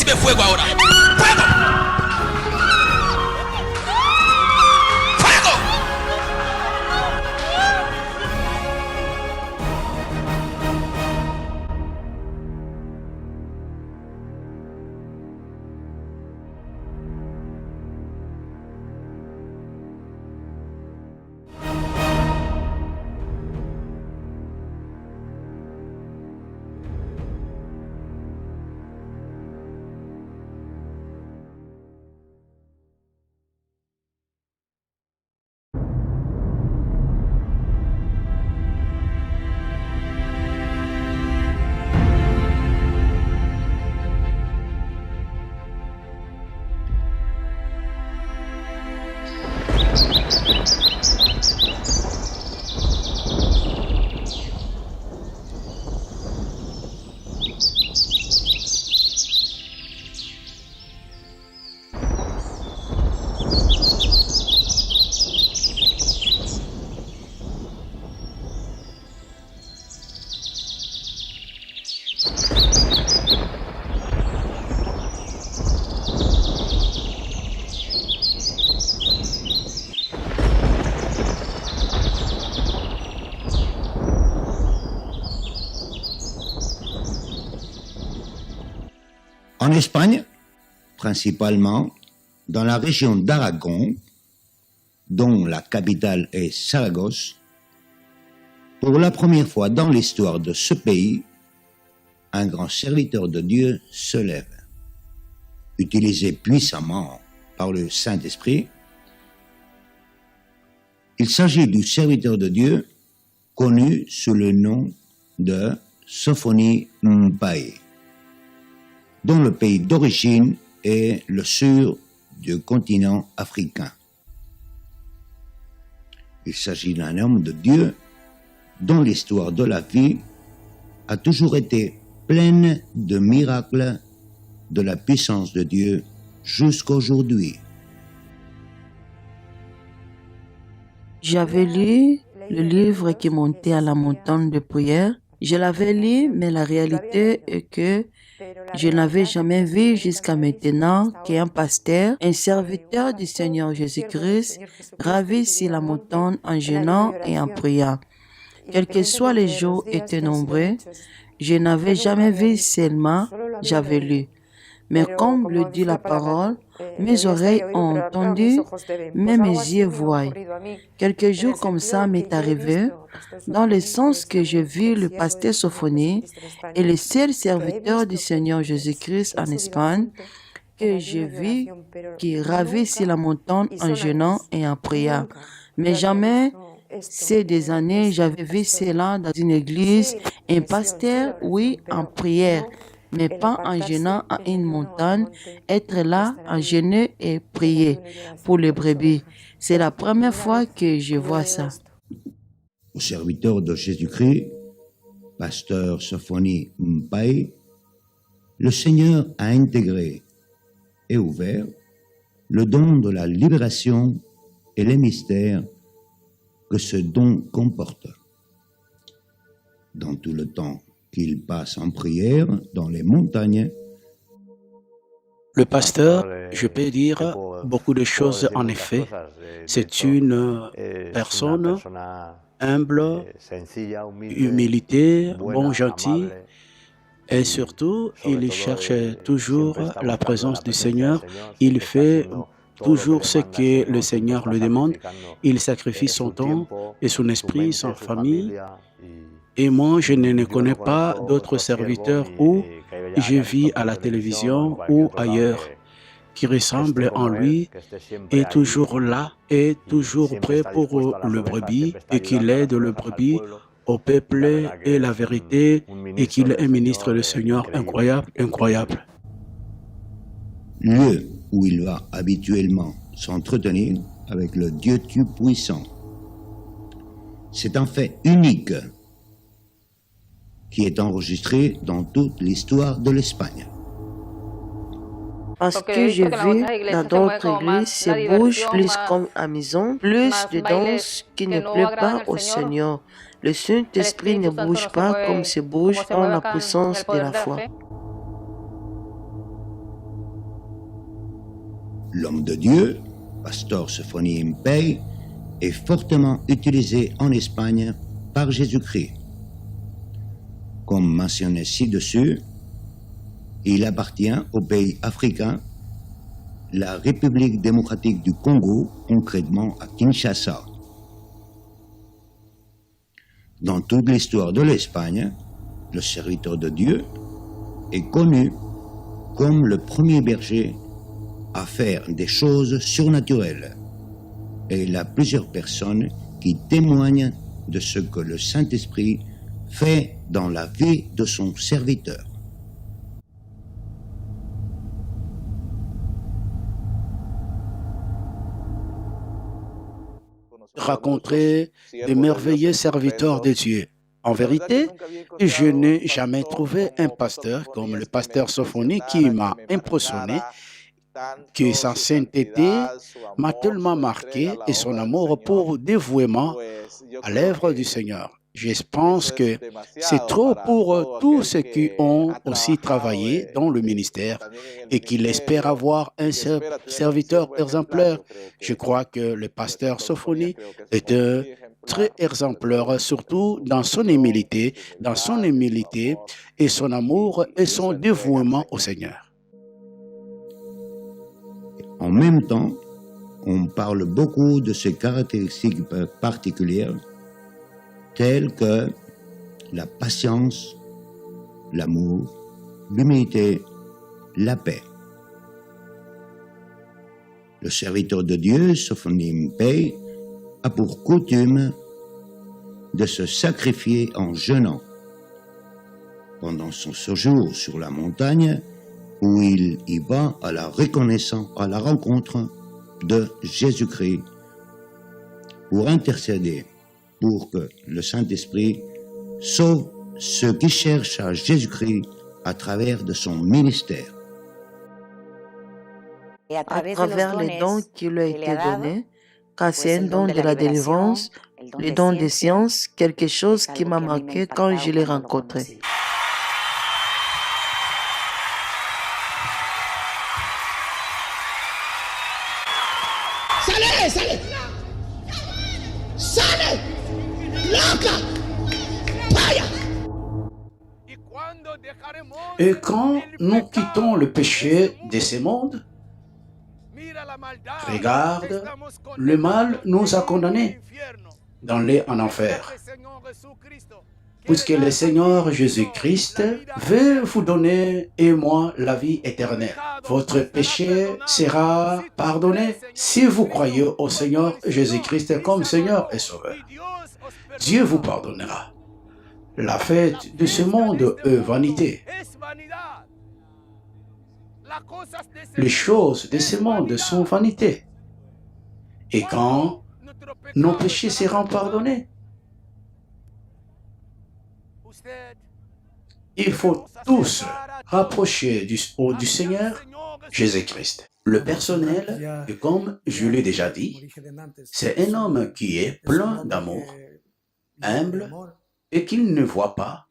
recibe fuego ahora. ¡Fuego! ¡Fuego! En Espagne, principalement dans la région d'Aragon, dont la capitale est Saragosse, pour la première fois dans l'histoire de ce pays, un grand serviteur de Dieu se lève. Utilisé puissamment par le Saint-Esprit, il s'agit du serviteur de Dieu connu sous le nom de Sophonie Mbaye, dont le pays d'origine est le sud du continent africain. Il s'agit d'un homme de Dieu dont l'histoire de la vie a toujours été pleine de miracles de la puissance de Dieu jusqu'aujourd'hui. J'avais lu le livre qui montait à la montagne de prière. Je l'avais lu, mais la réalité est que je n'avais jamais vu jusqu'à maintenant qu'un pasteur, un serviteur du Seigneur Jésus-Christ, gravisse sur la montagne en jeûnant et en priant. Quels que soient les jours étaient nombreux, je n'avais jamais vu seulement, j'avais lu. Mais comme le dit la parole, mes oreilles ont entendu, mais mes yeux voient. Quelques jours comme ça m'est arrivé, dans le sens que j'ai vu le pasteur Sophonie et le seul serviteur du Seigneur Jésus-Christ en Espagne, que j'ai vu qui ravit sur la montagne en jeûnant et en priant. Mais jamais, ces des années, j'avais vu cela dans une église, un pasteur, oui, en prière, mais pas en jeûnant à une montagne, être là en jeûner et prier pour les brebis. C'est la première fois que je vois ça. Au serviteur de Jésus-Christ, pasteur Sophonie Mbaye, le Seigneur a intégré et ouvert le don de la libération et les mystères que ce don comporte. Dans tout le temps qu'il passe en prière dans les montagnes, le pasteur, je peux dire beaucoup de choses en effet. C'est une personne humble, humilité, bon, gentil, et surtout, il cherche toujours la présence du Seigneur. Il fait toujours ce que le Seigneur lui demande. Il sacrifie son temps et son esprit, sa famille. Et moi, je ne connais pas d'autres serviteurs où je vis à la télévision ou ailleurs qui ressemblent en lui, est toujours là, est toujours prêt pour le brebis et qu'il aide le brebis au peuple et la vérité et qu'il est un ministre du Seigneur incroyable, incroyable. Lieu où il va habituellement s'entretenir avec le Dieu Tout-Puissant. C'est un fait unique qui est enregistré dans toute l'histoire de l'Espagne. Parce que j'ai vu dans d'autres églises, se bouge plus comme à maison, plus de danse qui ne plaît pas au Seigneur. Le Saint-Esprit ne bouge pas comme se bouge dans la puissance de la foi. L'homme de Dieu, Pastor Sophonie Impey, est fortement utilisé en Espagne par Jésus-Christ. Comme mentionné ci-dessus, il appartient au pays africain, la République démocratique du Congo, concrètement à Kinshasa. Dans toute l'histoire de l'Espagne, le serviteur de Dieu est connu comme le premier berger à faire des choses surnaturelles. Et il y a plusieurs personnes qui témoignent de ce que le Saint-Esprit fait dans la vie de son serviteur. Rencontrer de merveilleux serviteurs de Dieu. En vérité, je n'ai jamais trouvé un pasteur comme le pasteur Sophonie qui m'a impressionné, que sa sainteté m'a tellement marqué et son amour pour dévouement à l'œuvre du Seigneur. Je pense que c'est trop pour tous ceux qui ont aussi travaillé dans le ministère et qui espèrent avoir un serviteur exemplaire. Je crois que le pasteur Sophonie est un très exemplaire, surtout dans son humilité et son amour et son dévouement au Seigneur. En même temps, on parle beaucoup de ses caractéristiques particulières, telles que la patience, l'amour, l'humilité, la paix. Le serviteur de Dieu, Sophonie Impey, a pour coutume de se sacrifier en jeûnant. Pendant son séjour sur la montagne, où il y va à la rencontre de Jésus-Christ pour intercéder pour que le Saint-Esprit sauve ceux qui cherchent à Jésus-Christ à travers de son ministère. À travers les dons qui lui ont été donnés, car c'est un don de la délivrance, le don des sciences, quelque chose qui m'a marqué quand je l'ai rencontré. Sale! Sale! Loca! Vaya! Et quand nous quittons le péché de ce monde, regarde, le mal nous a condamnés d'aller en enfer. Puisque le Seigneur Jésus-Christ veut vous donner et moi la vie éternelle. Votre péché sera pardonné si vous croyez au Seigneur Jésus-Christ comme Seigneur et Sauveur. Dieu vous pardonnera. La fête de ce monde est vanité. Les choses de ce monde sont vanité. Et quand nos péchés seront pardonnés, il faut tous rapprocher du Seigneur Jésus-Christ. Le personnel, comme je l'ai déjà dit, c'est un homme qui est plein d'amour, humble, et qu'il ne voit pas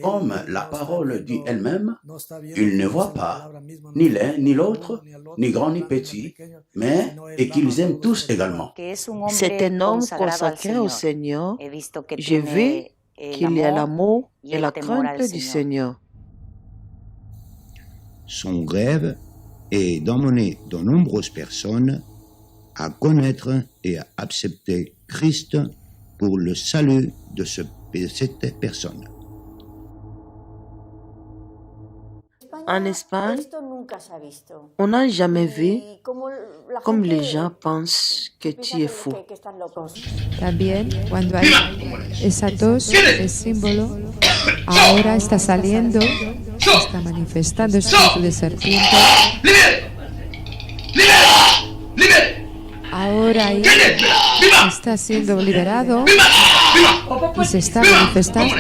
comme la parole dit elle-même, il ne voit pas ni l'un ni l'autre, ni grand ni petit, mais et qu'ils aiment tous également. C'est un homme consacré au Seigneur. J'ai vu qu'il y a l'amour et la crainte du Seigneur. Son rêve est d'emmener de nombreuses personnes à connaître et à accepter Christ pour le salut de cette personne. En Espagne, on n'a jamais vu comme les gens pensent que tu es fou. También cuando hay esa tos, ese símbolo, ahora está saliendo, está manifestando espíritu de serpiente. Ahora ahí está siendo liberado y se está manifestando.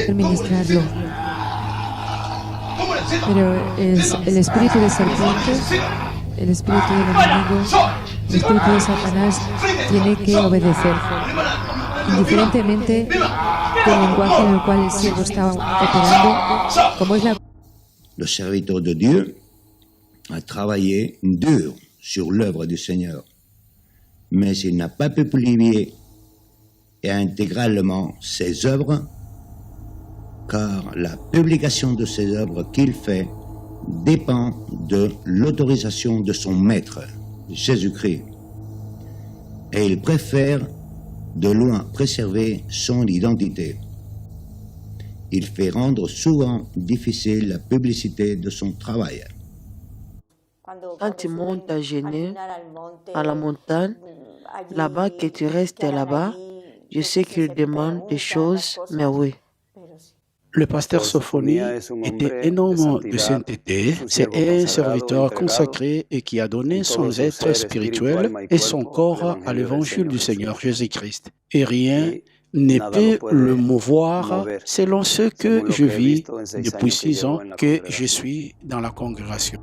Administrarlo. Pero el espíritu de serpiente, el espíritu del enemigo, el espíritu de Satanás tiene que obedecer, indiferentemente del lenguaje en el cual el siervo está operando, como es la Le serviteur de Dieu a travaillé dur sur l'œuvre du Seigneur, mais il n'a pas pu publier intégralement ses œuvres, car la publication de ses œuvres qu'il fait dépend de l'autorisation de son maître, Jésus-Christ. Et il préfère de loin préserver son identité. Il fait rendre souvent difficile la publicité de son travail. Quand tu montes à Genève, à la montagne, là-bas que tu restes là-bas, je sais qu'il demande des choses, mais oui. Le pasteur Sophonie était un homme de sainteté. C'est un serviteur consacré et qui a donné son être spirituel et son corps à l'évangile du Seigneur Jésus-Christ. Et rien ne peut le mouvoir selon ce que je vis depuis 6 ans que je suis dans la congrégation.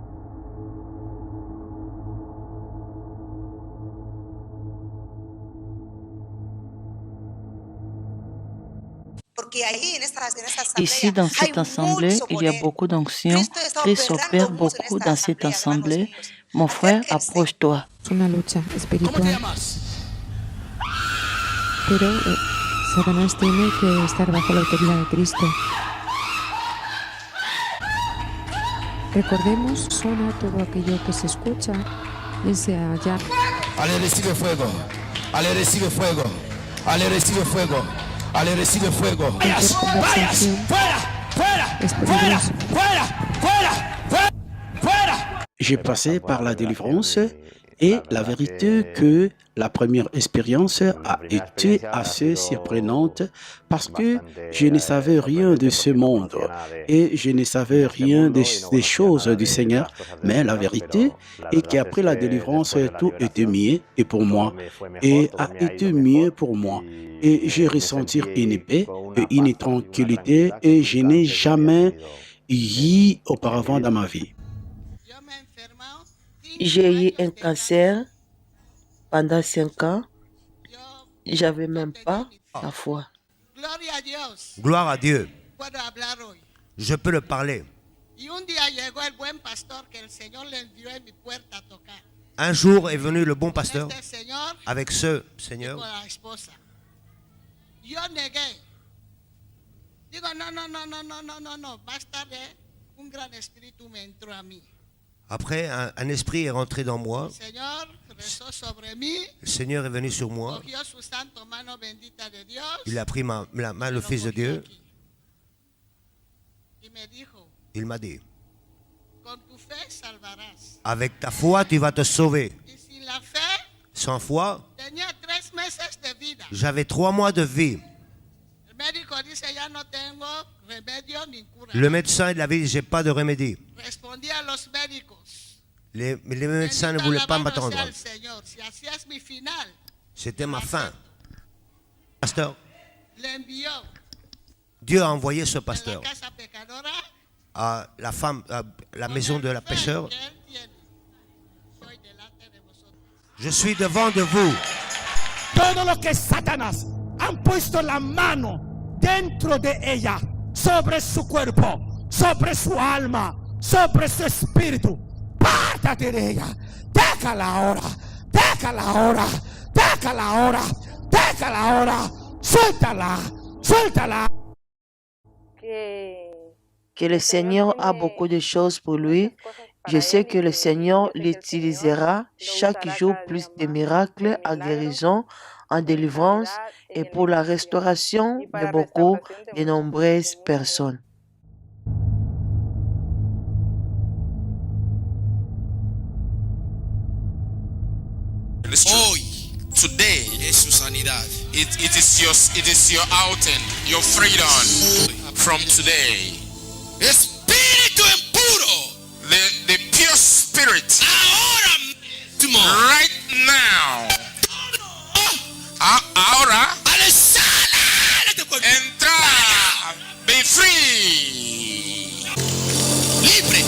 Ici, dans cette assemblée, il y a beaucoup d'onction. Christ opère beaucoup dans cette assemblée. Mon frère, approche-toi. Es una lucha espiritual. Pero Satanás tiene que estar bajo la autoridad de Cristo. Recordemos, suena todo aquello que se escucha, bien sea allá. Allez, recibe fuego. Allez, recibe fuego. Allez, recibe fuego. Allez, recibe fuego. Cualquier conversación es peligroso. J'ai passé par la délivrance et la vérité que la première expérience a été assez surprenante parce que je ne savais rien de ce monde et je ne savais rien des choses du Seigneur. Mais la vérité est qu'après la délivrance, tout était mieux et pour moi et a été mieux pour moi. Et j'ai ressenti une paix et une tranquillité et je n'ai jamais eu auparavant dans ma vie. J'ai eu un cancer pendant 5 ans. J'avais même pas la foi. Gloire à Dieu. Je peux le parler. Un jour est venu le bon pasteur avec ce Seigneur. Après, un esprit est rentré dans moi. Le Seigneur est venu sur moi. Il a pris la main, le Fils de Dieu. Il m'a dit, avec ta foi, tu vas te sauver. Sans foi, j'avais 3 mois de vie. Le médecin il avait dit, j'ai pas de remède. Les médecins ne voulaient pas m'attendre. C'était ma fin. Pasteur, Dieu a envoyé ce pasteur à la femme, à la maison de la pêcheur. Je suis devant de vous. Todo lo que Satanás han puesto la mano dentro de ella, sobre su cuerpo, sobre su alma, sobre su espíritu. Pártate de ella. Déjala ahora. Déjala ahora. Déjala ahora. Déjala ahora. Suéltala. Suéltala. Que le Seigneur a beaucoup de choses pour lui. Je sais que le Seigneur l'utilisera chaque jour plus de miracles en guérison, en délivrance et pour la restauration de beaucoup de nombreuses personnes. Hoy, today, es su sanidad. It is your outing, your freedom from today. Espíritu impuro. The pure spirit. Ahora, right now. Ahora. Entra. Be free. Libre.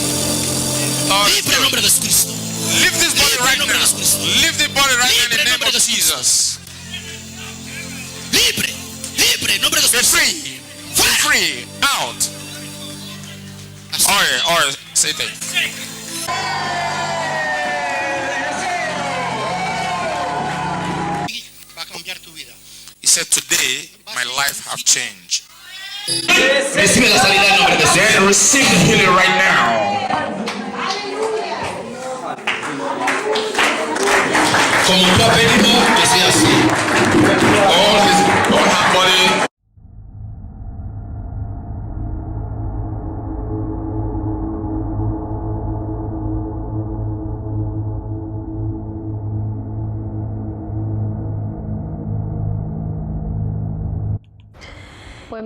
Libre en nombre de Jesucristo. Lift this body right now. Lift the body right now in the name of Jesus. Libre. Libre en nombre de Be Jesús. free. Be free. Out. Or Satan. Va a cambiar tu vida. He said, today my life have changed. Recibe la sanidad en nombre de Jesús. Then receive the healing right now. Como tú has pedido, que sea así. All her body.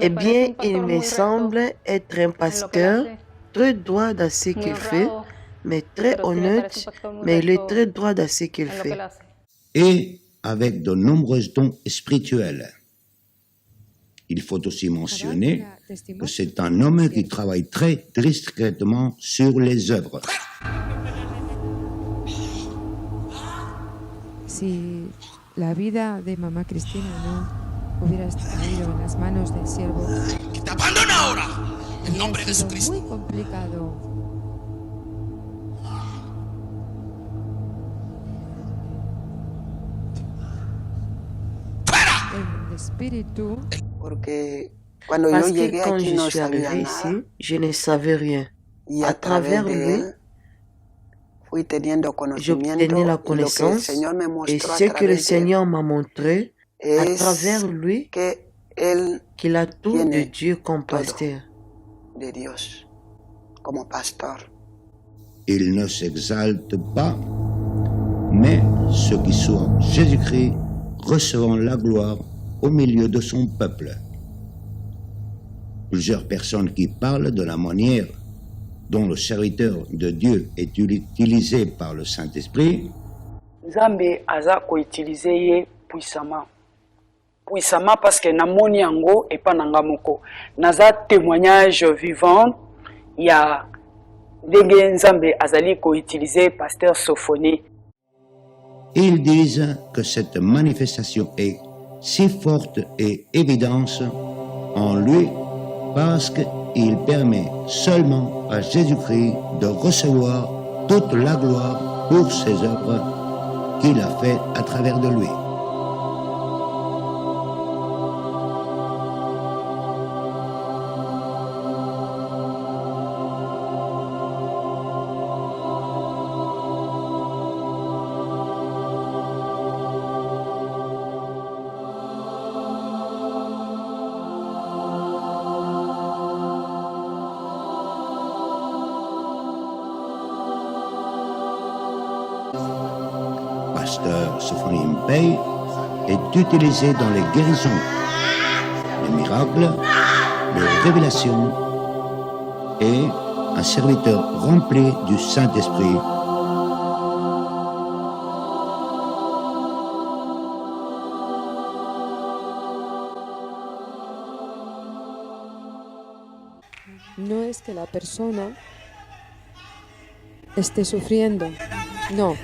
Eh bien, il me semble être un pasteur très droit dans ce qu'il fait, mais très honnête, mais il est très droit dans ce qu'il fait. Et avec de nombreux dons spirituels. Il faut aussi mentionner que c'est un homme qui travaille très discrètement sur les œuvres. Si la vida de mamá Cristina no hubiera caído en las manos del siervo, Que te abandona ahora. En nombre de hubiera sido Jesucristo. muy complicado. El espíritu Porque cuando Parce yo que llegué quand aquí je no suis sabía arrivée nada ici, je ne savais rien. y à a travers travers de lui, él fui teniendo J'obtenais conocimiento la y lo que el connaissance Señor me et mostró a ce que le travers de él Seigneur m'a montré à es travers lui que él qu'il a tout de tiene Dieu comme todo pasteur. de Dios como pastor. Il ne s'exalte pas, mais ceux qui sont Jésus-Christ recevant la gloire au milieu de son peuple. Plusieurs personnes qui parlent de la manière dont le serviteur de Dieu est utilisé par le Saint-Esprit, Nzambe aza koutilize ye puissamment parce que namoni yango epa na nga moko naza témoignage vivant ya ndenge Nzambe azali koutilize pasteur Sophonie. ils disent que cette manifestation est si forte et évidente en lui parce qu'il permet seulement à Jésus-Christ de recevoir toute la gloire pour ses œuvres qu'il a fait à travers de lui. Pasteur Sophonie Mpey est utilisé dans les guérisons, les miracles, les révélations et un serviteur rempli du Saint-Esprit. no es que la persona esté sufriendo, no.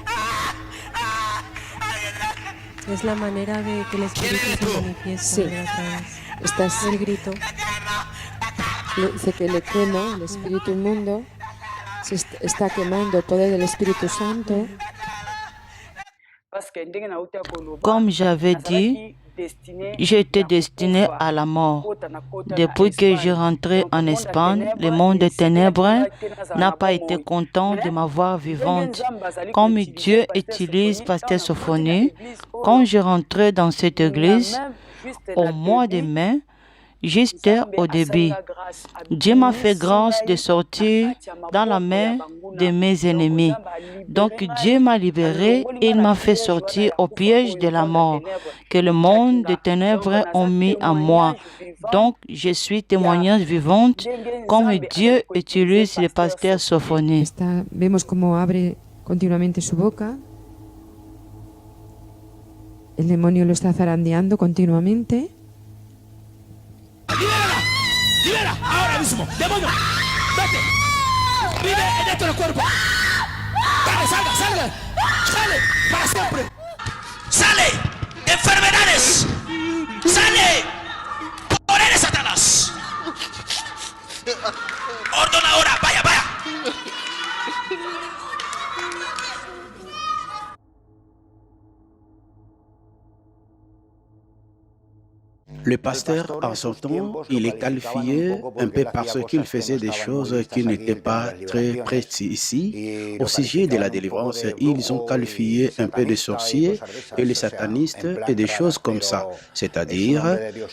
Es la manera de que el espíritu se manifiesta. Sí. Estás el grito. Dice que le quema el espíritu inmundo. Se está quemando el poder del Espíritu Santo. Comme j'avais dit, j'étais destiné à la mort. Depuis que je rentrais en Espagne, le monde des ténèbres n'a pas été content de m'avoir vivante. Comme Dieu utilise Pasteur Sophonie, quand je rentrais dans cette église, au mois de mai, juste au début, Dieu m'a fait grâce de sortir dans la main de mes ennemis. Donc Dieu m'a libéré et il m'a fait sortir au piège de la mort que le monde des ténèbres ont mis à moi. Donc je suis témoignage vivante comme Dieu utilise le pasteur Sophonie. Vemos cómo abre continuamente su boca. El demonio lo está zarandeando continuamente. ¡Libérala! ¡Libera! ¡Ahora mismo! ¡Demonio! ¡Vete! ¡Vive dentro del cuerpo! ¡Dale, salga, salga! ¡Sale! ¡Para siempre! ¡Sale! ¡Enfermedades! ¡Sale! ¡Por Le pasteur, en son temps, il est qualifié un peu parce qu'il faisait des choses qui n'étaient pas très précises ici. Au sujet de la délivrance, ils ont qualifié un peu de sorciers et les satanistes et des choses comme ça. C'est-à-dire,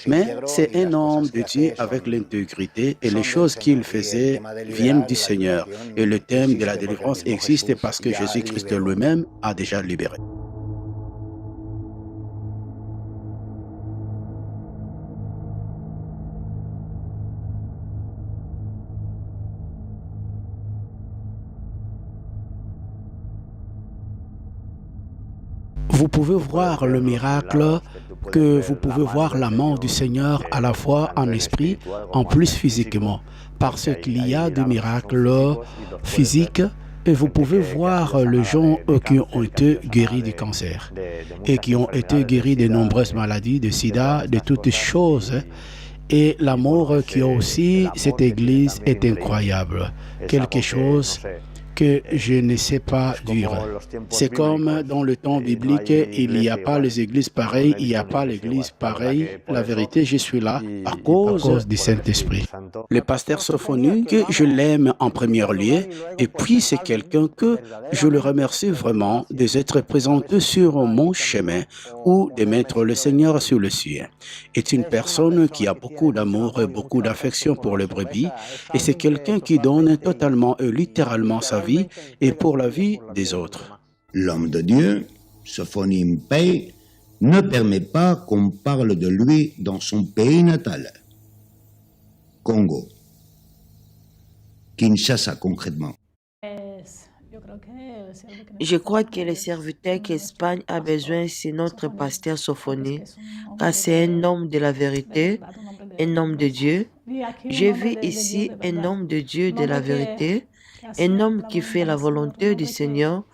mais c'est un homme de Dieu avec l'intégrité et les choses qu'il faisait viennent du Seigneur. Et le thème de la délivrance existe parce que Jésus-Christ lui-même a déjà libéré. Vous pouvez voir le miracle, que vous pouvez voir la mort du Seigneur à la fois en esprit, en plus physiquement, parce qu'il y a des miracles physiques et vous pouvez voir les gens qui ont été guéris du cancer et qui ont été guéris de nombreuses maladies, de sida, de toutes choses. Et l'amour qui a aussi cette église est incroyable, quelque chose que je ne sais pas dire. C'est comme dans le temps biblique, il n'y a pas les églises pareilles, il n'y a pas l'église pareille. La vérité, je suis là à cause du Saint-Esprit. Le pasteur Sophonique, je l'aime en premier lieu, et puis c'est quelqu'un que je le remercie vraiment d'être présenté sur mon chemin ou de mettre le Seigneur sur le sien. C'est une personne qui a beaucoup d'amour et beaucoup d'affection pour les brebis, et c'est quelqu'un qui donne totalement et littéralement sa vie et pour la vie des autres. L'homme de Dieu, Sophonie Mpay, ne permet pas qu'on parle de lui dans son pays natal, Congo, Kinshasa concrètement. Je crois que le serviteur qu'Espagne a besoin, c'est notre pasteur Sophonie, car c'est un homme de la vérité, un homme de Dieu. J'ai vu ici un homme de Dieu de la vérité, un homme qui fait la volonté du Seigneur,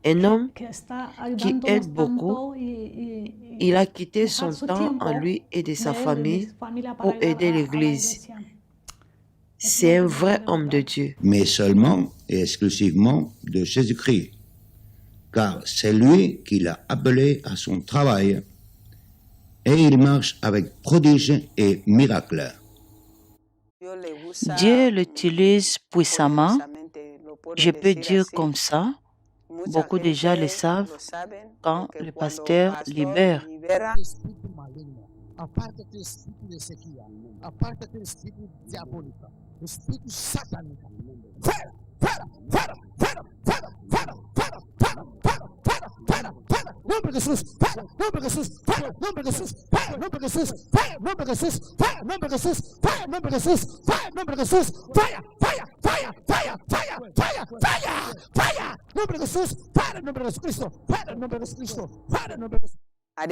un homme qui aide beaucoup. Il a quitté son temps en lui et de sa famille pour aider l'Église. C'est un vrai homme de Dieu. Mais seulement et exclusivement de Jésus-Christ, car c'est lui qui l'a appelé à son travail et il marche avec prodiges et miracles. Dieu l'utilise puissamment, je peux dire comme ça. Beaucoup de gens le savent quand le pasteur libère.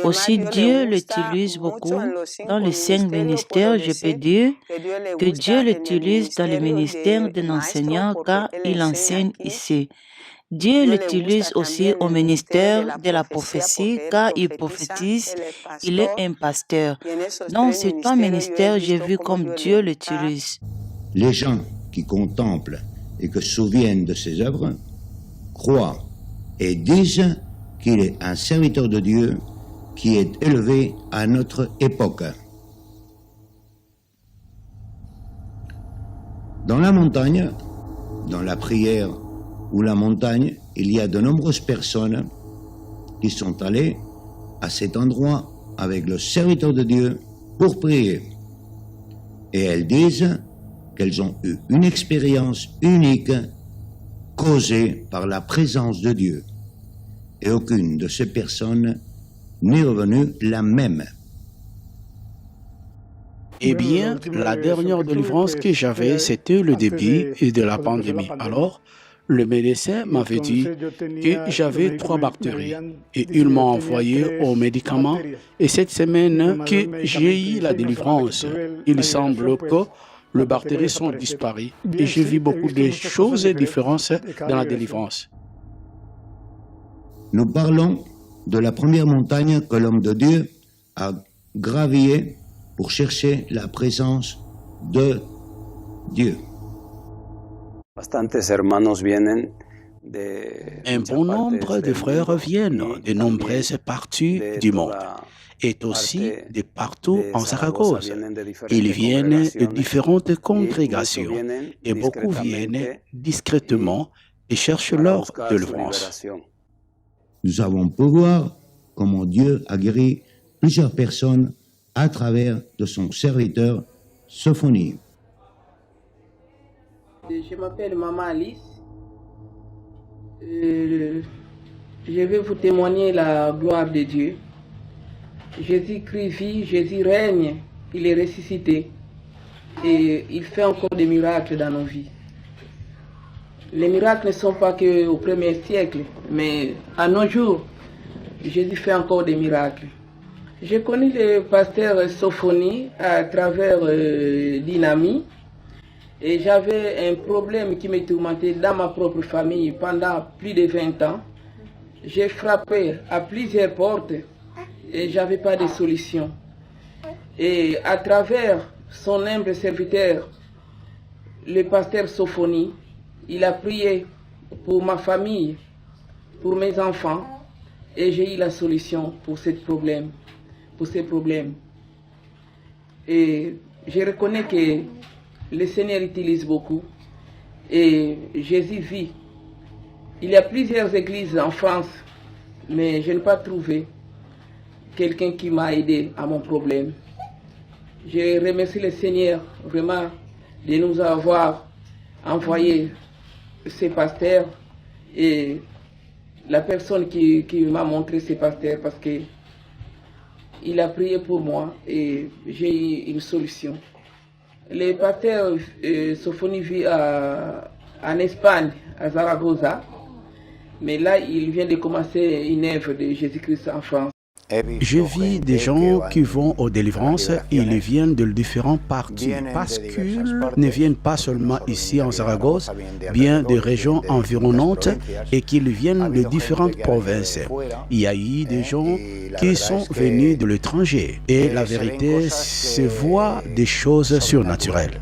Aussi, Dieu l'utilise beaucoup dans les 5 ministères. Je peux dire que Dieu l'utilise dans le ministère d'un enseignant car il enseigne ici. Dieu l'utilise aussi au ministère de la prophétie car il prophétise, il est un pasteur. Dans ces 3 ministères, j'ai vu comme Dieu l'utilise. Les gens qui contemplent et qui se souviennent de ses œuvres croient et disent qu'il est un serviteur de Dieu qui est élevé à notre époque. Dans la montagne, dans la prière ou la montagne, il y a de nombreuses personnes qui sont allées à cet endroit avec le serviteur de Dieu pour prier. Et elles disent qu'elles ont eu une expérience unique causée par la présence de Dieu. Et aucune de ces personnes n'est revenue la même. Eh bien, la dernière délivrance que j'avais, c'était le début de la pandémie. Alors, le médecin m'avait dit que j'avais 3 bactéries et il m'a envoyé aux médicaments. Et cette semaine que j'ai eu la délivrance, il semble que les bactéries sont disparues. Et j'ai vu beaucoup de choses différentes dans la délivrance. Nous parlons de la première montagne que l'homme de Dieu a gravie pour chercher la présence de Dieu. Un bon nombre de frères viennent de nombreuses parties du monde et aussi de partout en Saragosse. Ils viennent de différentes congrégations et beaucoup viennent discrètement et cherchent leur délivrance. Nous avons pu voir comment Dieu a guéri plusieurs personnes à travers de son serviteur Sophonie. Je m'appelle Maman Alice. Je vais vous témoigner la gloire de Dieu. Jésus-Christ vit, Jésus règne, il est ressuscité et il fait encore des miracles dans nos vies. Les miracles ne sont pas qu'au premier siècle, mais à nos jours, Jésus fait encore des miracles. J'ai connu le pasteur Sophonie à travers Dynami et j'avais un problème qui me tourmentait dans ma propre famille pendant plus de 20 ans. J'ai frappé à plusieurs portes et je n'avais pas de solution. Et à travers son humble serviteur, le pasteur Sophonie, il a prié pour ma famille, pour mes enfants, et j'ai eu la solution pour ces problèmes. Et je reconnais que le Seigneur utilise beaucoup et Jésus vit. Il y a plusieurs églises en France, mais je n'ai pas trouvé quelqu'un qui m'a aidé à mon problème. Je remercie le Seigneur vraiment de nous avoir envoyé ces pasteurs et la personne qui m'a montré ces pasteurs parce que il a prié pour moi et j'ai eu une solution. Le pasteur Sophonie vit en Espagne, à Zaragoza, mais là il vient de commencer une œuvre de Jésus-Christ en France. Je vis des gens qui vont aux délivrances, ils viennent de différents partis parce qu'ils ne viennent pas seulement ici en Saragosse, bien des régions environnantes et qu'ils viennent de différentes provinces. Il y a eu des gens qui sont venus de l'étranger et la vérité, se voit des choses surnaturelles.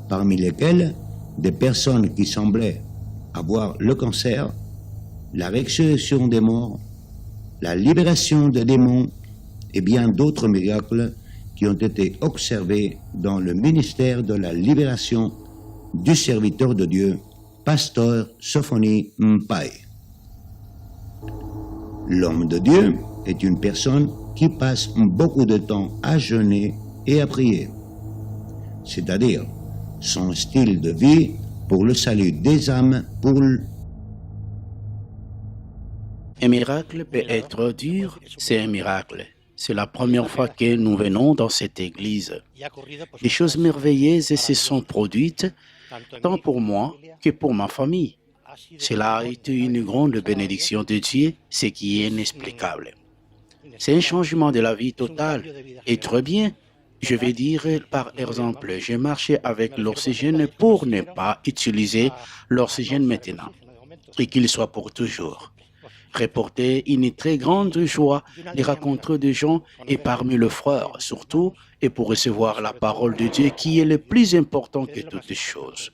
Parmi lesquelles des personnes qui semblaient avoir le cancer, la résurrection des morts, la libération des démons et bien d'autres miracles qui ont été observés dans le ministère de la libération du serviteur de Dieu, pasteur Sophonie Mpaye. L'homme de Dieu est une personne qui passe beaucoup de temps à jeûner et à prier, c'est-à-dire son style de vie pour le salut des âmes, Un miracle peut être dur, c'est un miracle. C'est la première fois que nous venons dans cette église. Des choses merveilleuses se sont produites, tant pour moi que pour ma famille. Cela a été une grande bénédiction de Dieu, ce qui est inexplicable. C'est un changement de la vie totale. Et très bien, je vais dire, par exemple, j'ai marché avec l'oxygène pour ne pas utiliser l'oxygène maintenant, et qu'il soit pour toujours. Reporter une très grande joie de rencontrer des gens et parmi les frères surtout, et pour recevoir la parole de Dieu qui est le plus important que toutes choses.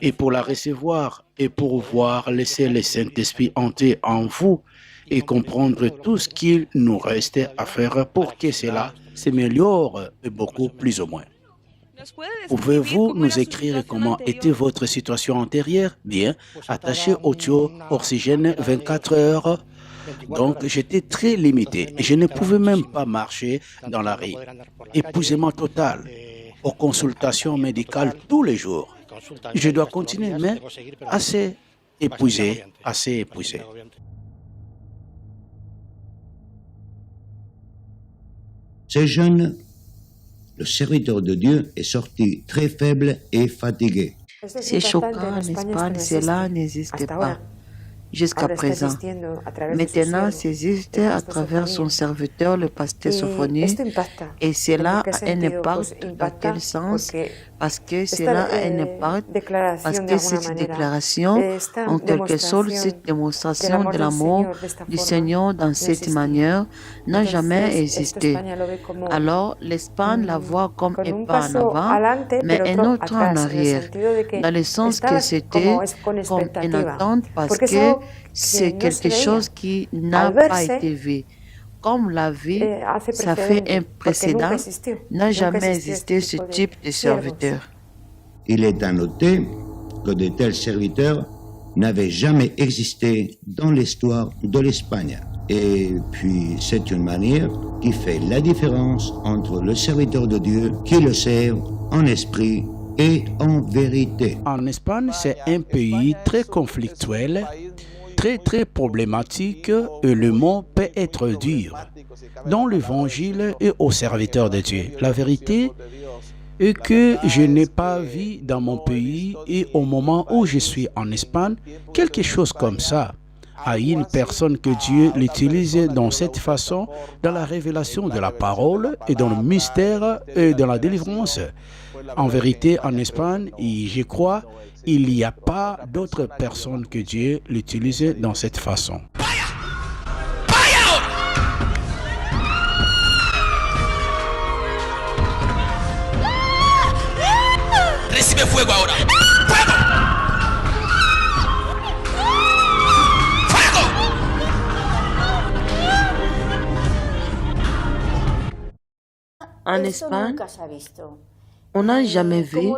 Et pour la recevoir et pour pouvoir laisser le Saint-Esprit entrer en vous et comprendre tout ce qu'il nous reste à faire pour que cela s'améliore beaucoup plus ou moins. Pouvez-vous nous écrire comment était votre situation antérieure? Bien, attaché au tuyau oxygène 24 heures. Donc, j'étais très limité. Je ne pouvais même pas marcher dans la rue. Épuisement total. Aux consultations médicales tous les jours. Je dois continuer, mais assez épuisé. Ces jeunes, le serviteur de Dieu est sorti très faible et fatigué. C'est choquant en Espagne, cela n'existe pas jusqu'à présent. Maintenant, c'est juste à travers son serviteur, le pasteur Sophonie, et cela a un impact dans quel sens? parce que cela a un impact, parce que cette déclaration, en quelque sorte, cette démonstration de l'amour du Seigneur dans cette manière n'a jamais existé. Alors, l'Espagne la voit comme un pas en avant, mais un autre en arrière, dans le sens que c'était comme une attente parce que c'est quelque chose qui n'a pas été vu. Comme la vie, ça fait un précédent, n'a jamais existé ce type de serviteur. Il est à noter que de tels serviteurs n'avaient jamais existé dans l'histoire de l'Espagne. Et puis, c'est une manière qui fait la différence entre le serviteur de Dieu qui le sert en esprit et en vérité. En Espagne, c'est un pays très conflictuel, très problématique, et le mot peut être dur dans l'évangile et aux serviteurs de Dieu. La vérité est que je n'ai pas vu dans mon pays et au moment où je suis en Espagne, quelque chose comme ça. À une personne que Dieu l'utilise dans cette façon, dans la révélation de la parole et dans le mystère et dans la délivrance. En vérité, en Espagne, et je crois, il n'y a pas d'autres personnes que Dieu l'utilise dans cette façon. Recibe fuego ahora. ¡Fuego! ¡Fuego! En Espagne, on n'a jamais vu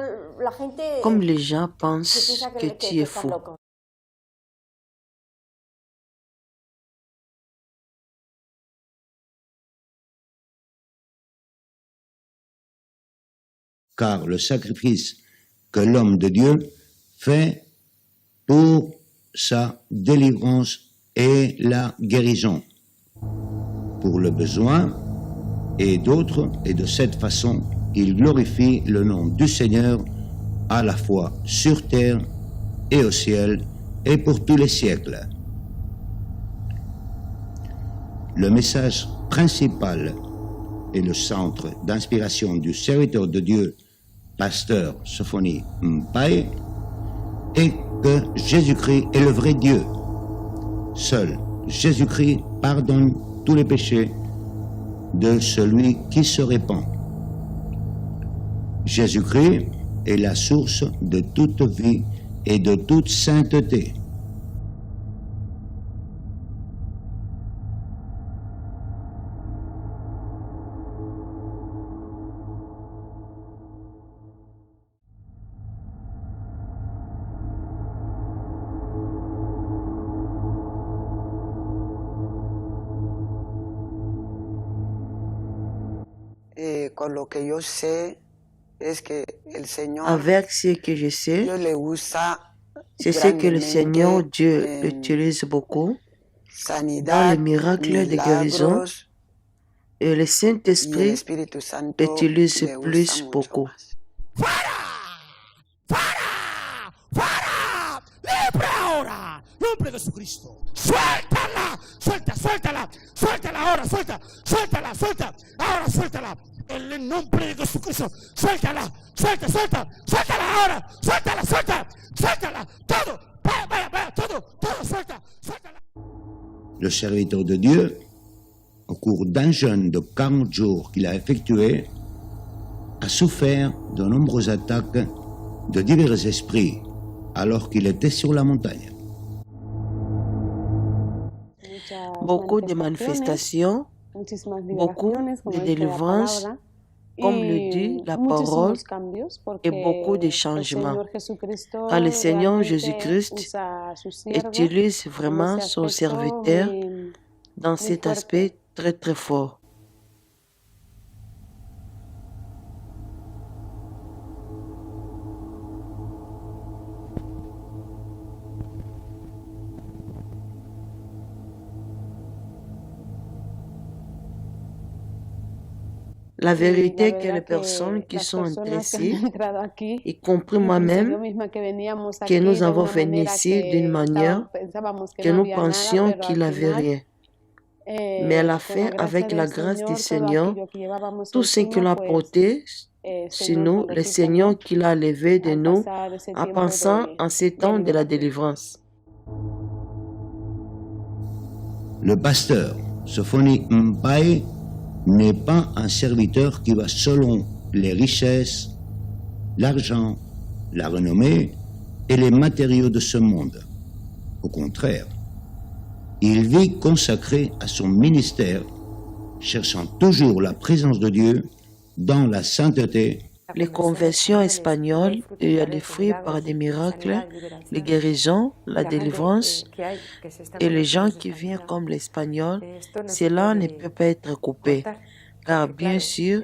comme les gens pensent que tu es fou. Car le sacrifice que l'homme de Dieu fait pour sa délivrance et la guérison, pour le besoin et d'autres, et de cette façon, il glorifie le nom du Seigneur à la fois sur terre et au ciel et pour tous les siècles. Le message principal et le centre d'inspiration du serviteur de Dieu, pasteur Sophonie Mpaye, est que Jésus-Christ est le vrai Dieu. Seul Jésus-Christ pardonne tous les péchés de celui qui se répand. Jésus-Christ est la source de toute vie et de toute sainteté. Con lo que yo sé es que el Señor, Avec ce que je sais, Dios le usa c'est ce que le Seigneur grandemente Dieu en utilise beaucoup dans sanidad, les miracles de guérison milagros, et le y el Saint-Esprit Espíritu Santo utilise le usa plus mucho beaucoup. más. ¡Fuera! ¡Fuera! ¡Libre ahora! ¡Nombre de Jesucristo! ¡Suéltala! ¡Suéltala! ¡Suéltala ahora! ¡Suelta! ¡Ahora suéltala! En el nombre de Jesucristo, suéltala ahora, suéltala, todo, vaya, todo, suéltala. Le serviteur de Dieu, au cours d'un jeûne de 40 jours qu'il a effectué, a souffert de nombreuses attaques de divers esprits alors qu'il était sur la montagne. Beaucoup de manifestations, beaucoup de délivrances, comme le dit la parole, et beaucoup de changements. Car le Seigneur Jésus-Christ utilise vraiment son serviteur dans cet aspect très fort. La vérité est que les personnes qui sont intéressées, y compris moi-même, que nous avons venu ici d'une manière que nous pensions qu'il n'avait rien. Mais à la fin, avec la grâce du Seigneur, tout ce qu'il a porté sur nous le Seigneur qui l'a levé de nous en pensant en ces temps de la délivrance. Le pasteur Sofoni Mbaye n'est pas un serviteur qui va selon les richesses, l'argent, la renommée et les matériaux de ce monde. Au contraire, il vit consacré à son ministère, cherchant toujours la présence de Dieu dans la sainteté. Les conversions espagnoles et les fruits par des miracles, les guérisons, la délivrance et les gens qui viennent comme l'Espagnol, cela ne peut pas être coupé. Car bien sûr,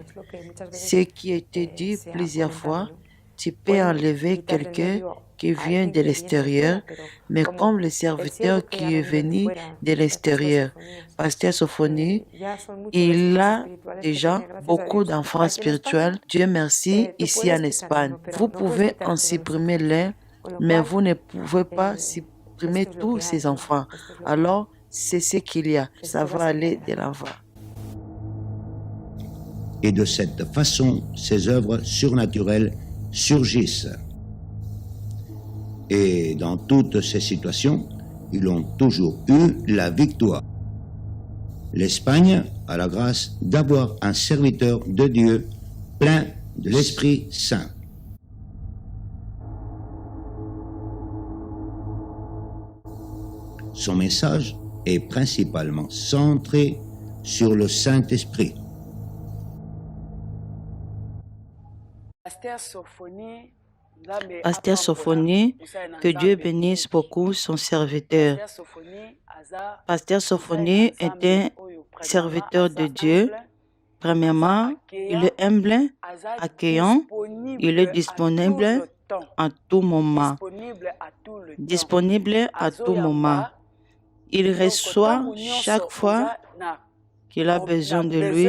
ce qui a été dit plusieurs fois, tu peux enlever quelqu'un qui vient de l'extérieur, mais comme le serviteur qui est venu de l'extérieur, Pasteur Sofoni, il a déjà beaucoup d'enfants spirituels, Dieu merci, ici en Espagne. Vous pouvez en supprimer l'un, mais vous ne pouvez pas supprimer tous ces enfants. Alors, c'est ce qu'il y a, ça va aller de l'avant. Et de cette façon, ses œuvres surnaturelles surgissent. Et dans toutes ces situations, ils ont toujours eu la victoire. L'Espagne a la grâce d'avoir un serviteur de Dieu plein de l'Esprit Saint. Son message est principalement centré sur le Saint-Esprit. Pasteur Sofoni, que Dieu bénisse beaucoup son serviteur. Pasteur Sofoni est un serviteur de Dieu. Premièrement, il est humble, accueillant, il est disponible en tout moment. Disponible à tout moment. Il reçoit chaque fois qu'il a besoin de lui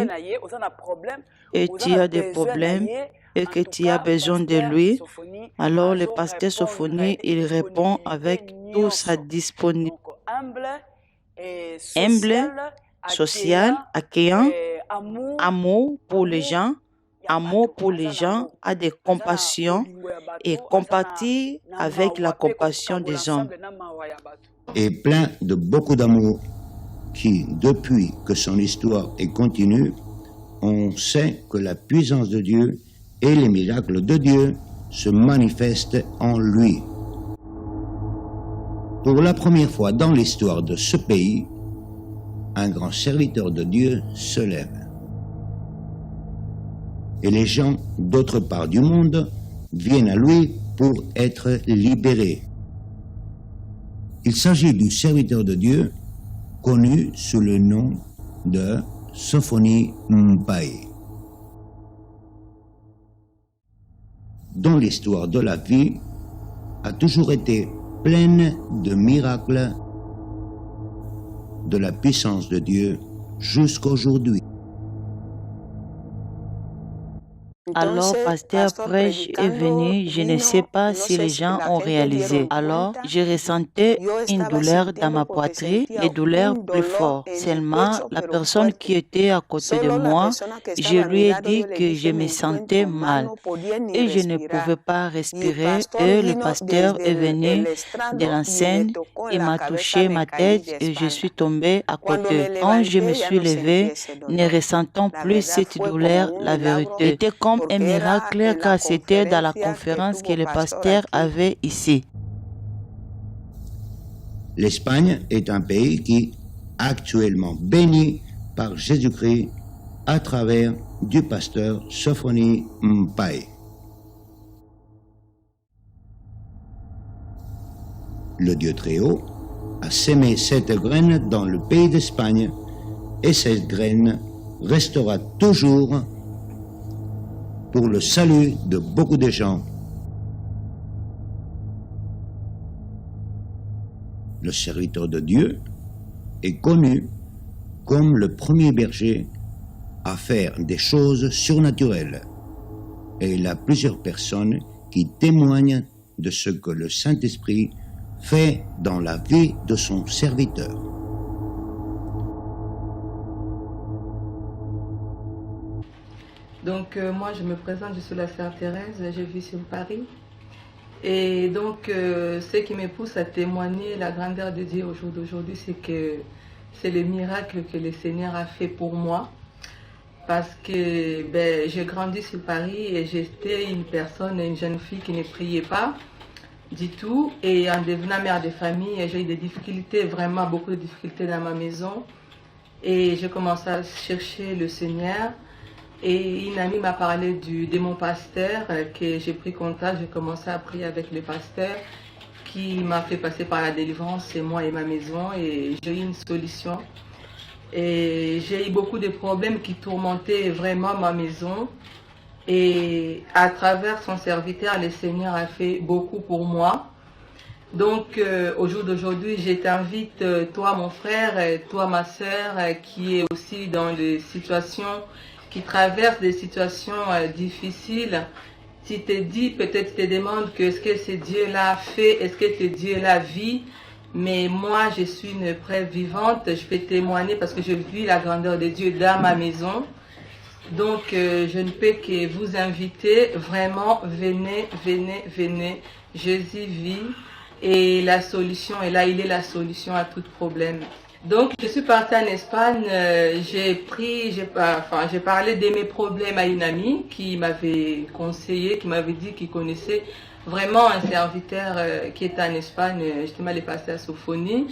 et tu as des problèmes et que tu as besoin de lui, alors le pasteur Sofoni, il répond avec toute sa disponibilité. Humble, social, accueillant, amour pour les gens, a des compassions et compatit avec la compassion des hommes. Et plein de beaucoup d'amour qui, depuis que son histoire est continue, on sait que la puissance de Dieu et les miracles de Dieu se manifestent en lui. Pour la première fois dans l'histoire de ce pays, un grand serviteur de Dieu se lève. Et les gens d'autre part du monde viennent à lui pour être libérés. Il s'agit du serviteur de Dieu connu sous le nom de Sofoni Mbaye. Dont l'histoire de la vie a toujours été pleine de miracles, de la puissance de Dieu jusqu'aujourd'hui. Alors, pasteur prêche est venu, je ne sais pas si les gens ont réalisé. Alors, je ressentais une douleur dans ma poitrine, des douleurs plus fortes. Seulement, la personne qui était à côté de moi, je lui ai dit que je me sentais mal et je ne pouvais pas respirer. Et le pasteur est venu de l'enseigne et m'a touché ma tête et je suis tombée à côté. Quand je me suis levée, ne ressentant plus cette douleur, la vérité était comme un miracle car c'était dans la conférence que le pasteur avait ici. L'Espagne est un pays qui, actuellement béni par Jésus-Christ à travers du pasteur Sofoni Mbaye. Le Dieu très haut a sémé cette graine dans le pays d'Espagne et cette graine restera toujours pour le salut de beaucoup de gens. Le serviteur de Dieu est connu comme le premier berger à faire des choses surnaturelles. Et il y a plusieurs personnes qui témoignent de ce que le Saint-Esprit fait dans la vie de son serviteur. Donc moi je me présente, je suis la sœur Thérèse, je vis sur Paris. Et donc ce qui me pousse à témoigner la grandeur de Dieu au jour d'aujourd'hui, c'est que c'est le miracle que le Seigneur a fait pour moi. Parce que j'ai grandi sur Paris et j'étais une jeune fille qui ne priait pas du tout. Et en devenant mère de famille, j'ai eu des difficultés, vraiment beaucoup de difficultés dans ma maison. Et j'ai commencé à chercher le Seigneur. Et une amie m'a parlé de mon pasteur, que j'ai pris contact, j'ai commencé à prier avec le pasteur qui m'a fait passer par la délivrance, c'est moi et ma maison, et j'ai eu une solution. Et j'ai eu beaucoup de problèmes qui tourmentaient vraiment ma maison. Et à travers son serviteur, le Seigneur a fait beaucoup pour moi. Donc au jour d'aujourd'hui, je t'invite, toi mon frère, toi ma soeur, qui est aussi dans des situations, qui traverse des situations difficiles. Tu te dis, peut-être tu te demandes que est-ce que ce Dieu-là fait, est-ce que ce Dieu-là vit. Mais moi, je suis une preuve vivante, je peux témoigner parce que je vis la grandeur de Dieu dans ma maison. Donc, je ne peux que vous inviter, vraiment, venez, venez, venez. Jésus vit et la solution est là, il est la solution à tout problème. Donc, je suis partie en Espagne, j'ai parlé de mes problèmes à une amie qui m'avait conseillé, qui m'avait dit qu'il connaissait vraiment un serviteur qui est en Espagne, justement le pasteur Sophonie.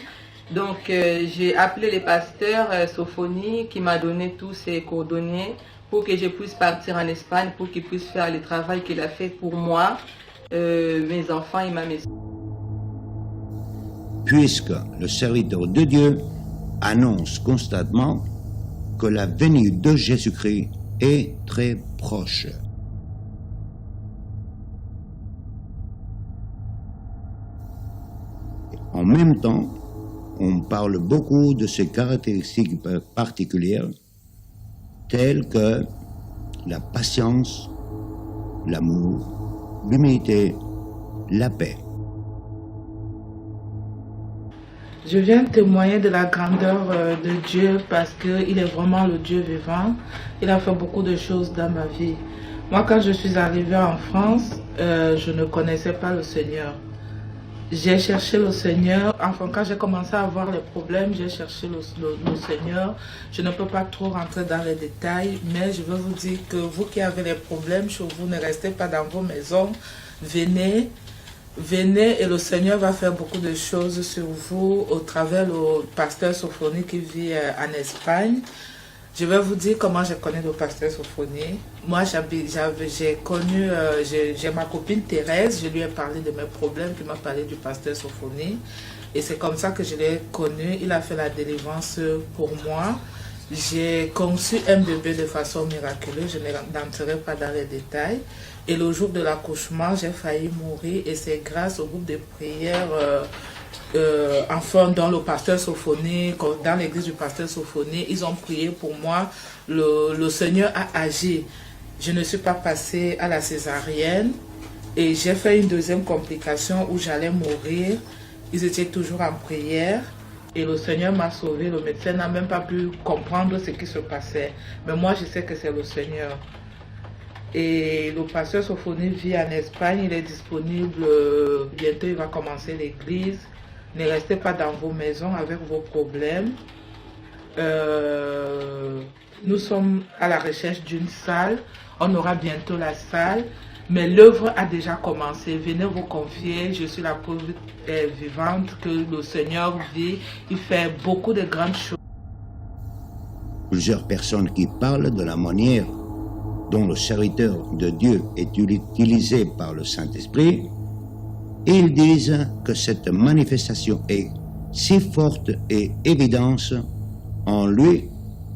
Donc, j'ai appelé le pasteur Sophonie qui m'a donné tous ses coordonnées pour que je puisse partir en Espagne, pour qu'il puisse faire le travail qu'il a fait pour moi, mes enfants et ma maison. Puisque le serviteur de Dieu annonce constamment que la venue de Jésus-Christ est très proche. En même temps, on parle beaucoup de ses caractéristiques particulières, telles que la patience, l'amour, l'humilité, la paix. Je viens témoigner de la grandeur de Dieu parce qu'il est vraiment le Dieu vivant. Il a fait beaucoup de choses dans ma vie. Moi, quand je suis arrivée en France, je ne connaissais pas le Seigneur. J'ai cherché le Seigneur. Enfin, quand j'ai commencé à avoir les problèmes, j'ai cherché le Seigneur. Je ne peux pas trop rentrer dans les détails, mais je veux vous dire que vous qui avez des problèmes chez vous, ne restez pas dans vos maisons. Venez et le Seigneur va faire beaucoup de choses sur vous au travers du pasteur Sophonie qui vit en Espagne. Je vais vous dire comment je connais le pasteur Sophonie. Moi, j'ai ma copine Thérèse, je lui ai parlé de mes problèmes, qui m'a parlé du pasteur Sophonie. Et c'est comme ça que je l'ai connu. Il a fait la délivrance pour moi. J'ai conçu un bébé de façon miraculeuse, je n'entrerai pas dans les détails. Et le jour de l'accouchement, j'ai failli mourir et c'est grâce au groupe de prière dans le pasteur Sophonie, dans l'église du pasteur Sophonie, ils ont prié pour moi. Le Seigneur a agi. Je ne suis pas passée à la césarienne et j'ai fait une deuxième complication où j'allais mourir. Ils étaient toujours en prière. Et le Seigneur m'a sauvé. Le médecin n'a même pas pu comprendre ce qui se passait. Mais moi, je sais que c'est le Seigneur. Et le pasteur Sophonie vit en Espagne. Il est disponible. Bientôt, il va commencer l'église. Ne restez pas dans vos maisons avec vos problèmes. Nous sommes à la recherche d'une salle. On aura bientôt la salle. Mais l'œuvre a déjà commencé. Venez vous confier. Je suis la preuve vivante que le Seigneur vit. Il fait beaucoup de grandes choses. Plusieurs personnes qui parlent de la manière dont le serviteur de Dieu est utilisé par le Saint-Esprit, ils disent que cette manifestation est si forte et évidente en lui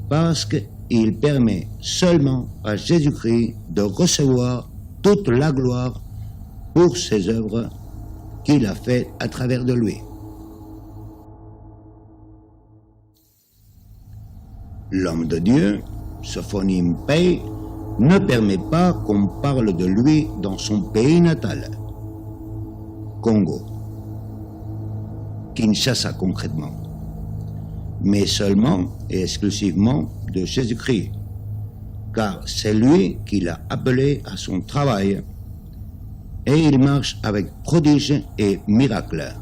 parce qu'il permet seulement à Jésus-Christ de recevoir toute la gloire pour ses œuvres qu'il a faites à travers de lui. L'homme de Dieu, Sophonie Mpay, ne permet pas qu'on parle de lui dans son pays natal, Congo, Kinshasa concrètement, mais seulement et exclusivement de Jésus-Christ, car c'est lui qui l'a appelé à son travail, et il marche avec prodiges et miracles.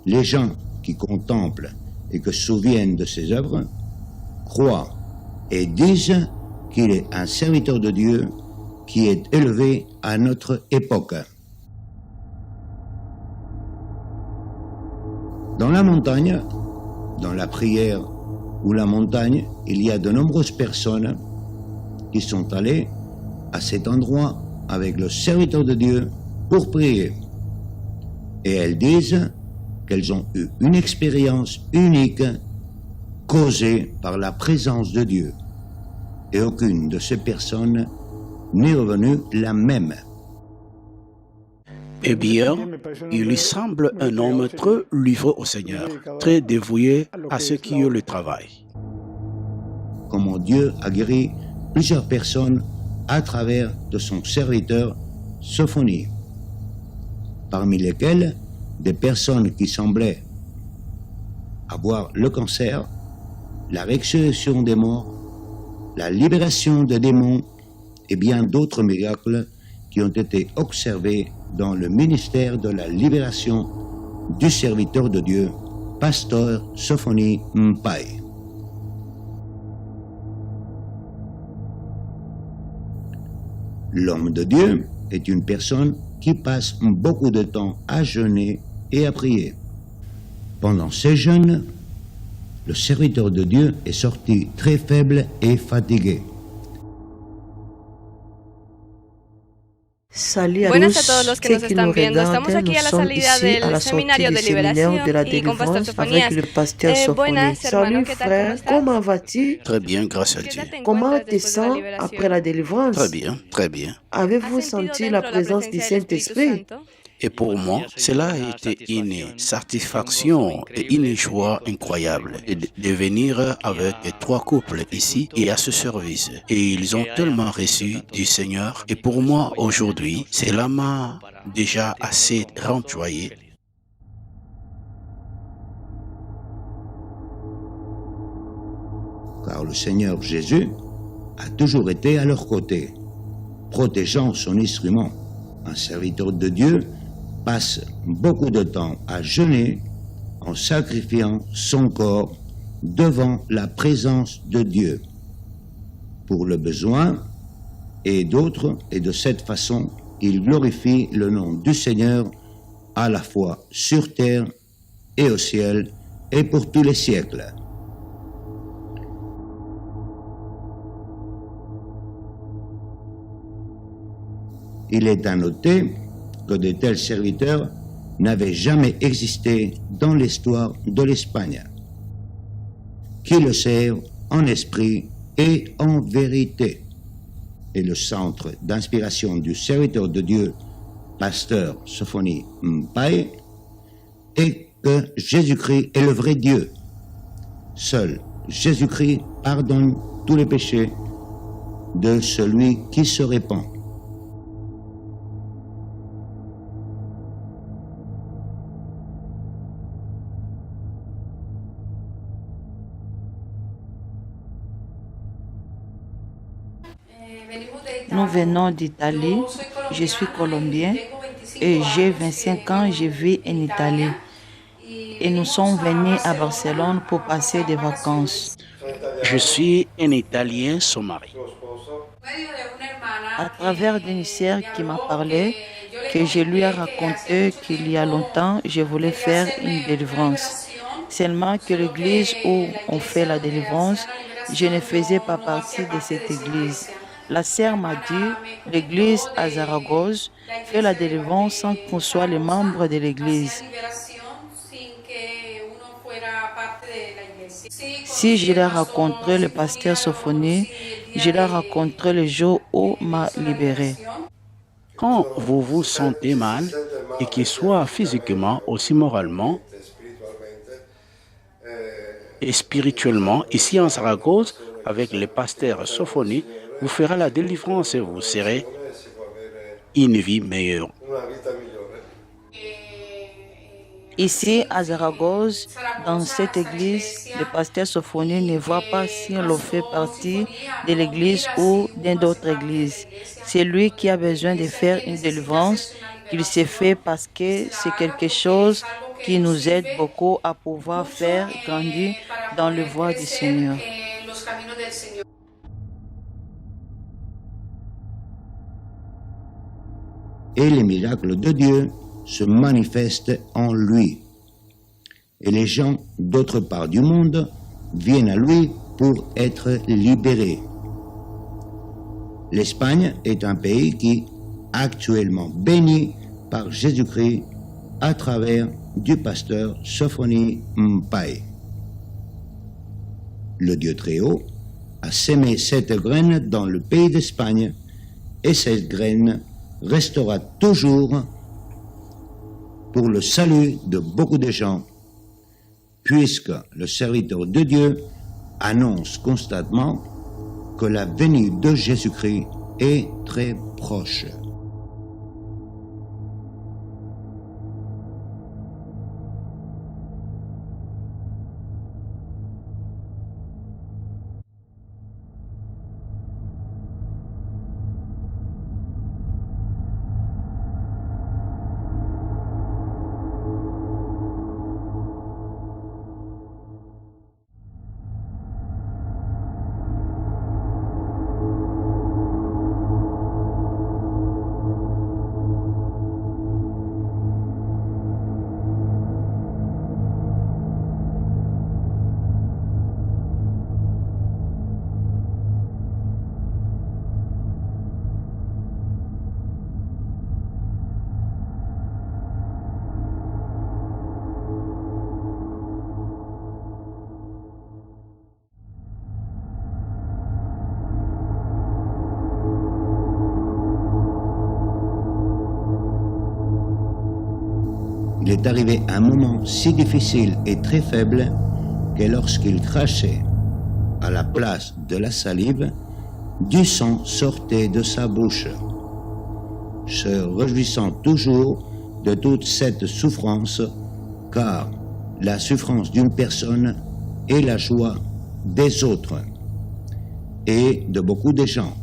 Les gens qui contemplent et que se souviennent de ses œuvres croient et disent qu'il est un serviteur de Dieu qui est élevé à notre époque. Dans la montagne, dans la prière ou la montagne, il y a de nombreuses personnes qui sont allées à cet endroit avec le serviteur de Dieu pour prier. Et elles disent qu'elles ont eu une expérience unique causée par la présence de Dieu. Et aucune de ces personnes n'est revenue la même. Eh bien, il lui semble un homme très livré au Seigneur, très dévoué à ceux qui le travaillent. Comment Dieu a guéri plusieurs personnes à travers de son serviteur Sophonie, parmi lesquelles des personnes qui semblaient avoir le cancer, la résurrection des morts, la libération des démons et bien d'autres miracles qui ont été observés dans le ministère de la libération du serviteur de Dieu, pasteur Sophonie Mpaye. L'homme de Dieu est une personne qui passe beaucoup de temps à jeûner et à prier. Pendant ces jeûnes, le serviteur de Dieu est sorti très faible et fatigué. Buenas a todos los que nos están viendo. Estamos aquí a la salida del seminario de liberación y con Pastor Sofonías. Buenas, hermano, ¿qué tal? Comment vas-tu? Très bien, grâce à Dieu. Comment te sens après la délivrance? Très bien, très bien. Avez-vous senti la présence du Saint-Esprit? Et pour moi, cela a été une satisfaction et une joie incroyable de venir avec 3 couples ici et à ce service. Et ils ont tellement reçu du Seigneur. Et pour moi, aujourd'hui, cela m'a déjà assez renvoyé. Car le Seigneur Jésus a toujours été à leur côté, protégeant son instrument. Un serviteur de Dieu passe beaucoup de temps à jeûner en sacrifiant son corps devant la présence de Dieu pour le besoin et d'autres, et de cette façon, il glorifie le nom du Seigneur à la fois sur terre et au ciel et pour tous les siècles. Il est à noter que de tels serviteurs n'avaient jamais existé dans l'histoire de l'Espagne, qui le servent en esprit et en vérité. Et le centre d'inspiration du serviteur de Dieu, pasteur Sophonie Mpaye, est que Jésus-Christ est le vrai Dieu. Seul Jésus-Christ pardonne tous les péchés de celui qui se répand. Nous venons d'Italie, je suis colombien et j'ai 25 ans, je vis en Italie. Et nous sommes venus à Barcelone pour passer des vacances. Je suis un Italien, son mari. À travers d'une sœur qui m'a parlé, que je lui ai raconté qu'il y a longtemps, je voulais faire une délivrance. Seulement que l'église où on fait la délivrance, je ne faisais pas partie de cette église. La sœur m'a dit, l'église à Zaragoza fait la délivrance sans qu'on soit les membres de l'église. Si je l'ai rencontré le pasteur Sophonie, je l'ai rencontré le jour où m'a libéré. Quand vous vous sentez mal, et qu'il soit physiquement, aussi moralement et spirituellement, ici en Zaragoza, avec le pasteur Sophonie, vous ferez la délivrance et vous serez une vie meilleure. Ici, à Zaragoza, dans cette église, le pasteur Sophonie ne voit pas si on fait partie de l'église ou d'une autre église. C'est lui qui a besoin de faire une délivrance qu'il s'est fait parce que c'est quelque chose qui nous aide beaucoup à pouvoir faire grandir dans le voie du Seigneur. Et les miracles de Dieu se manifestent en lui. Et les gens d'autre part du monde viennent à lui pour être libérés. L'Espagne est un pays qui, actuellement béni par Jésus-Christ à travers du pasteur Sophonie Mpaye. Le Dieu très haut a sémé cette graine dans le pays d'Espagne et cette graine restera toujours pour le salut de beaucoup de gens, puisque le serviteur de Dieu annonce constamment que la venue de Jésus-Christ est très proche. Il est arrivé un moment si difficile et très faible que lorsqu'il crachait à la place de la salive, du sang sortait de sa bouche. Se réjouissant toujours de toute cette souffrance, car la souffrance d'une personne est la joie des autres et de beaucoup de gens.